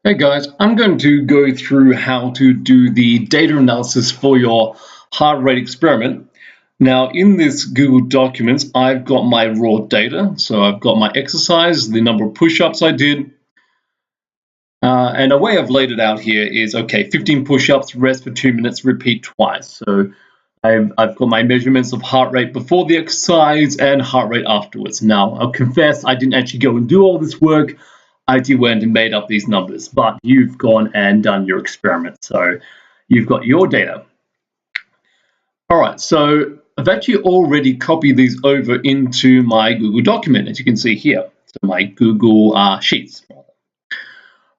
Hey guys, I'm going to go through how to do the data analysis for your heart rate experiment. Now in this Google Documents, I've got my raw data. So I've got my exercise, the number of push-ups I did. And a way I've laid it out here is, okay, 15 push-ups, rest for 2 minutes, repeat twice. So I've got my measurements of heart rate before the exercise and heart rate afterwards. Now, I'll confess I didn't actually go and do all this work. I actually went and made up these numbers, but you've gone and done your experiment. So you've got your data. All right, so I've actually already copied these over into my Google document, as you can see here. So my Google Sheets.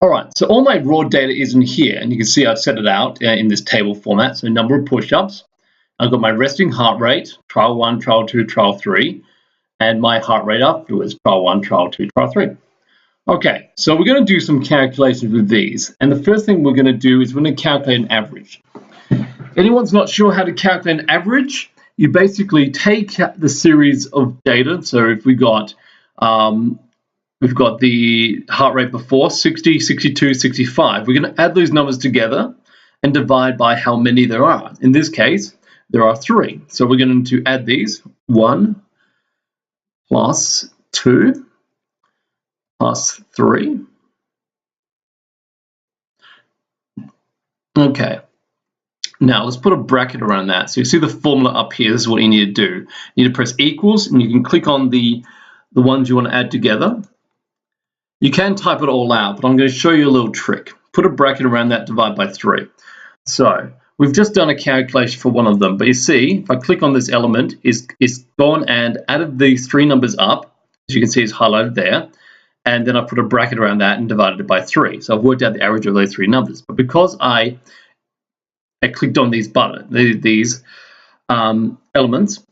All right, so all my raw data is in here, and you can see I've set it out in this table format. So number of push-ups, I've got my resting heart rate, trial 1, trial 2, trial 3, and my heart rate afterwards, trial 1, trial 2, trial 3. Okay, so we're going to do some calculations with these, and the first thing we're going to do is we're going to calculate an average. Anyone's not sure how to calculate an average? You basically take the series of data. So if we've got the heart rate before 60, 62, 65. We're going to add those numbers together and divide by how many there are. In this case, there are 3. So we're going to add these. 1 plus 2 plus 3. Okay. Now let's put a bracket around that. So you see the formula up here. This is what you need to do. You need to press equals, and you can click on the ones you want to add together. You can type it all out, but I'm going to show you a little trick. Put a bracket around that, divide by 3. So we've just done a calculation for one of them, but you see, if I click on this element, it's gone and added these 3 numbers up. As you can see, it's highlighted there. And then I put a bracket around that and divided it by 3. So I've worked out the average of those 3 numbers. But because I clicked on these elements,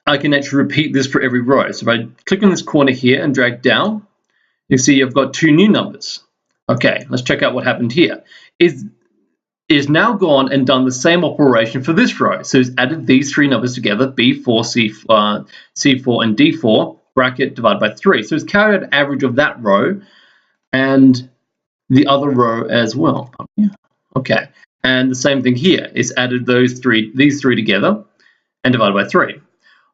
I can actually repeat this for every row. So if I click on this corner here and drag down, you see I've got 2 new numbers. Okay, let's check out what happened here. Is now gone and done the same operation for this row. So it's added these 3 numbers together, B4, C4, and D4, bracket divided by 3. So it's carried out average of that row and the other row as well. Okay, and the same thing here. It's added these 3 together and divided by 3.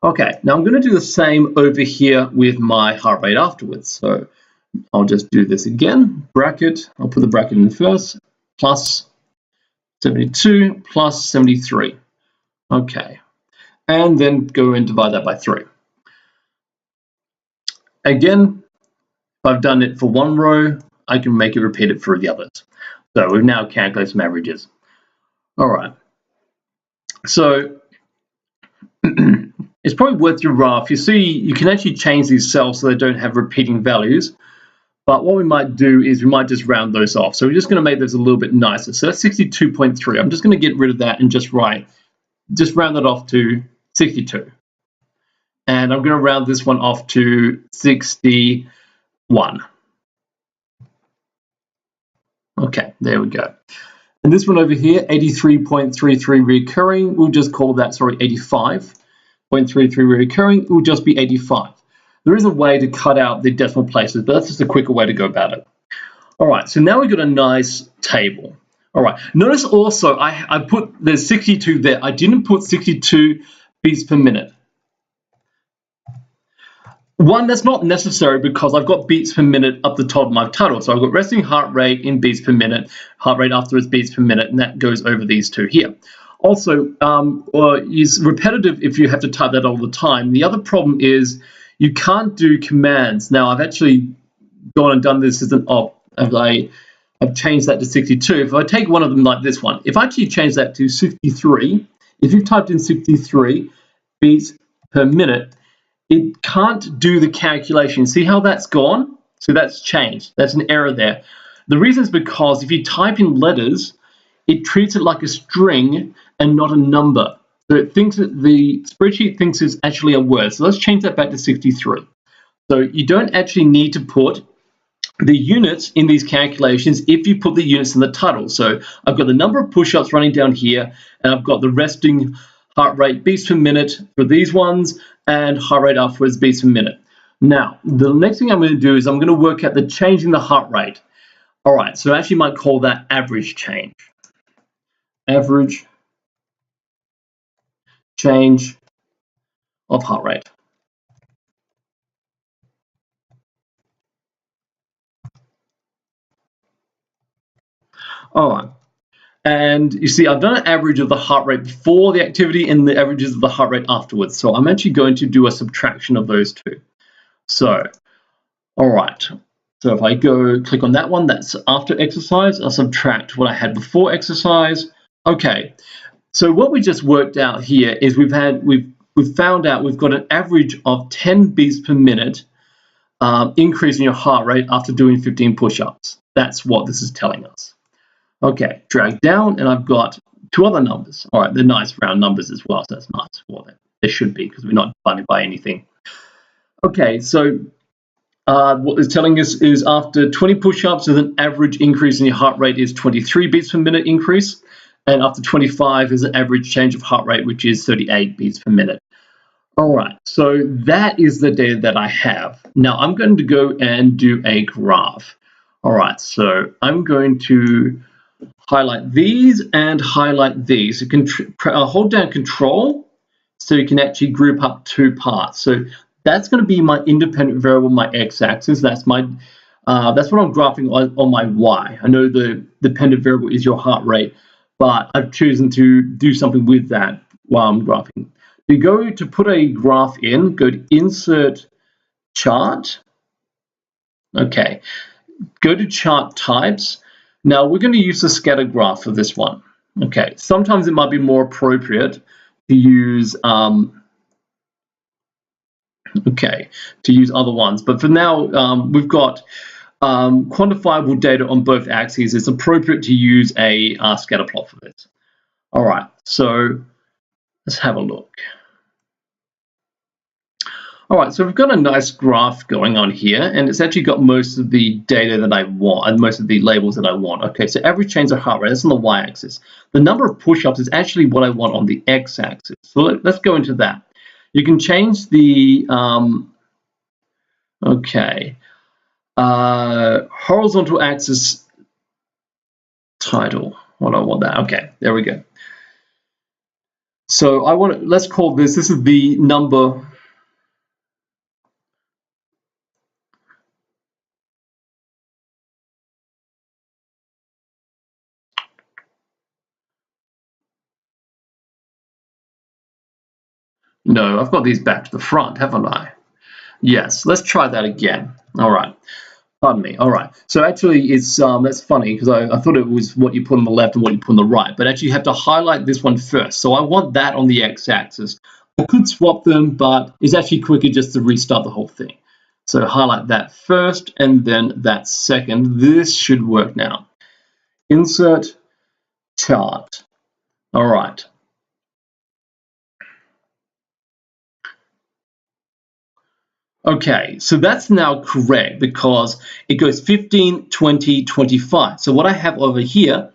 Okay, now I'm going to do the same over here with my heart rate afterwards. So I'll just do this again, bracket, I'll put the bracket in first, plus 72 plus 73. Okay, and then go and divide that by 3. Again, if I've done it for one row, I can make it repeat it for the others. So we've now calculated some averages. All right, so it's probably worth your graph. You see, you can actually change these cells so they don't have repeating values. But what we might do is we might just round those off. So we're just going to make those a little bit nicer. So that's 62.3. I'm just going to get rid of that and just round that off to 62. And I'm going to round this one off to 61. Okay, there we go. And this one over here, 83.33 recurring, we'll just call that, 85.33 recurring, it will just be 85. There is a way to cut out the decimal places, but that's just a quicker way to go about it. All right, so now we've got a nice table. All right, notice also I put there's 62 there. I didn't put 62 beats per minute. One, that's not necessary because I've got beats per minute up the top of my title. So I've got resting heart rate in beats per minute, heart rate afterwards beats per minute, and that goes over these 2 here. Also, is repetitive if you have to type that all the time. The other problem is you can't do commands. Now, I've actually gone and done this as an op. I've changed that to 62. If I take one of them like this one, if I actually change that to 63, if you've typed in 63 beats per minute, it can't do the calculation. See how that's gone? So that's changed. That's an error there. The reason is because if you type in letters, it treats it like a string and not a number. So it thinks that the spreadsheet thinks it's actually a word. So let's change that back to 63. So you don't actually need to put the units in these calculations if you put the units in the title. So I've got the number of push-ups running down here, and I've got the resting heart rate beats per minute for these ones, and heart rate afterwards beats per minute. Now, the next thing I'm going to do is I'm going to work out the change in the heart rate. All right, so I actually might call that average change. Average change of heart rate. All right. And you see, I've done an average of the heart rate before the activity and the averages of the heart rate afterwards. So I'm actually going to do a subtraction of those two. So, all right. So if I go click on that one, that's after exercise. I'll subtract what I had before exercise. Okay. So what we just worked out here is we've found out we've got an average of 10 beats per minute increase in your heart rate after doing 15 push-ups. That's what this is telling us. Okay, drag down, and I've got two other numbers. All right, they're nice round numbers as well, so that's nice for them. They should be, because we're not divided by anything. Okay, so what it's telling us is after 20 push-ups, there's an average increase in your heart rate is 23 beats per minute increase, and after 25 is an average change of heart rate, which is 38 beats per minute. All right, so that is the data that I have. Now I'm going to go and do a graph. All right, so I'm going to highlight these and highlight these. You can hold down Control so you can actually group up two parts. So that's going to be my independent variable, my x-axis. That's what I'm graphing on my y. I know the dependent variable is your heart rate, but I've chosen to do something with that while I'm graphing. You go to put a graph in, go to Insert Chart. Okay, go to Chart Types. Now we're going to use the scatter graph for this one. Okay, sometimes it might be more appropriate to use other ones, but for now we've got quantifiable data on both axes. It's appropriate to use a scatter plot for this. All right, so let's have a look. All right, so we've got a nice graph going on here, and it's actually got most of the data that I want and most of the labels that I want. Okay, so average change of heart rate, that's on the y-axis. The number of push-ups is actually what I want on the x-axis. So let's go into that. You can change the, horizontal axis title. What do I want that? Okay, there we go. So let's call this is the number. No, I've got these back to the front, haven't I? Yes, let's try that again. All right. Pardon me. All right. So actually, it's that's funny because I thought it was what you put on the left and what you put on the right, but actually you have to highlight this one first. So I want that on the x-axis. I could swap them, but it's actually quicker just to restart the whole thing. So highlight that first and then that second. This should work now. Insert chart. All right. Okay, so that's now correct because it goes 15, 20, 25. So what I have over here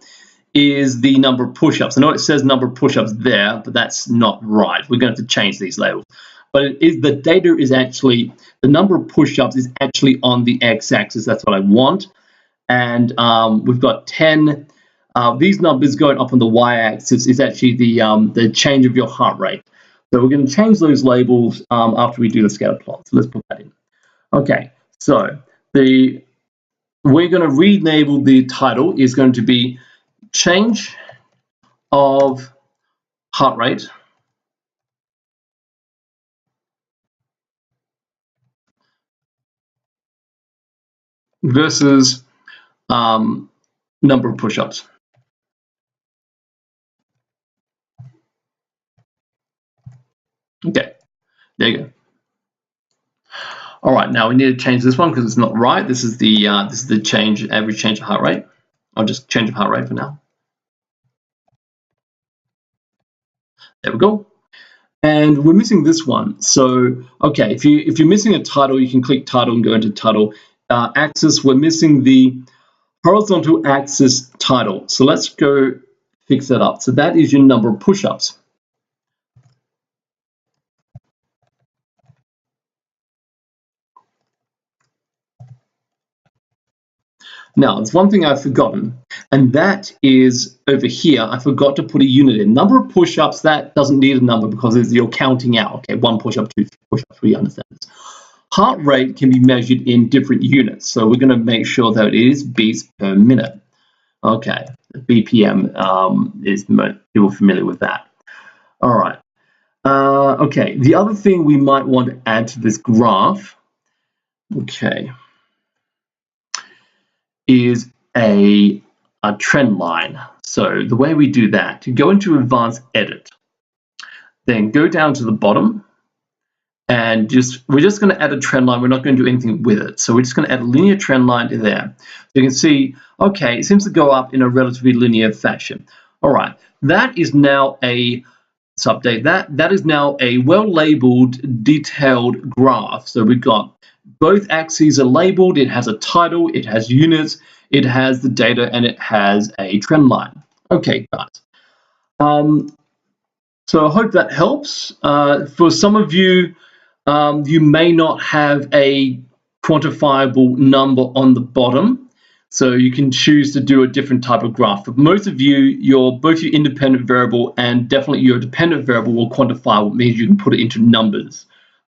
is the number of push-ups. I know it says number of push-ups there, but that's not right. We're going to have to change these labels. But the data is actually, the number of push-ups is actually on the x-axis. That's what I want. And we've got 10. These numbers going up on the y-axis is actually the change of your heart rate. So we're going to change those labels after we do the scatter plot. So let's put that in. Okay, so we're going to rename the title is going to be change of heart rate versus number of push-ups. Okay, there you go. All right, now we need to change this one because it's not right. This is the average change of heart rate. I'll just change of heart rate for now. There we go. And we're missing this one. So, okay, if you're missing a title, you can click title and go into title. Axis, we're missing the horizontal axis title. So let's go fix that up. So that is your number of push-ups. Now, there's one thing I've forgotten, and that is over here, I forgot to put a unit in. Number of push-ups, that doesn't need a number because you're counting out. Okay, 1 push-up, 2 push-ups, we understand this. Heart rate can be measured in different units, so we're going to make sure that it is beats per minute. Okay, BPM is people familiar with that. All right. Okay, the other thing we might want to add to this graph, okay, is a trend line. So the way we do that, you go into Advanced Edit, then go down to the bottom, and we're just going to add a trend line. We're not going to do anything with it. So we're just going to add a linear trend line to there. So you can see, okay, it seems to go up in a relatively linear fashion. All right, that is now let's update that. That is now a well-labeled, detailed graph. So we've got both axes are labeled. It has a title, it has units, it has the data, and it has a trend line. Okay, guys. So I hope that helps. For some of you, you may not have a quantifiable number on the bottom, so you can choose to do a different type of graph. But most of you, both your independent variable and definitely your dependent variable will quantify, what means you can put it into numbers.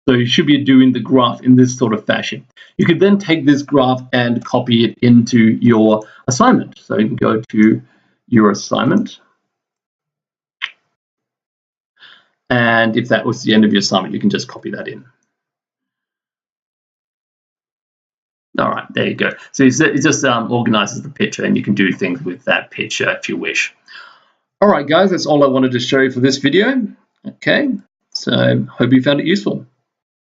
So you should be doing the graph in this sort of fashion. You could then take this graph and copy it into your assignment. So you can go to your assignment. And if that was the end of your assignment, you can just copy that in. All right, there you go. So it just organizes the picture, and you can do things with that picture if you wish. All right, guys, that's all I wanted to show you for this video. Okay, so hope you found it useful.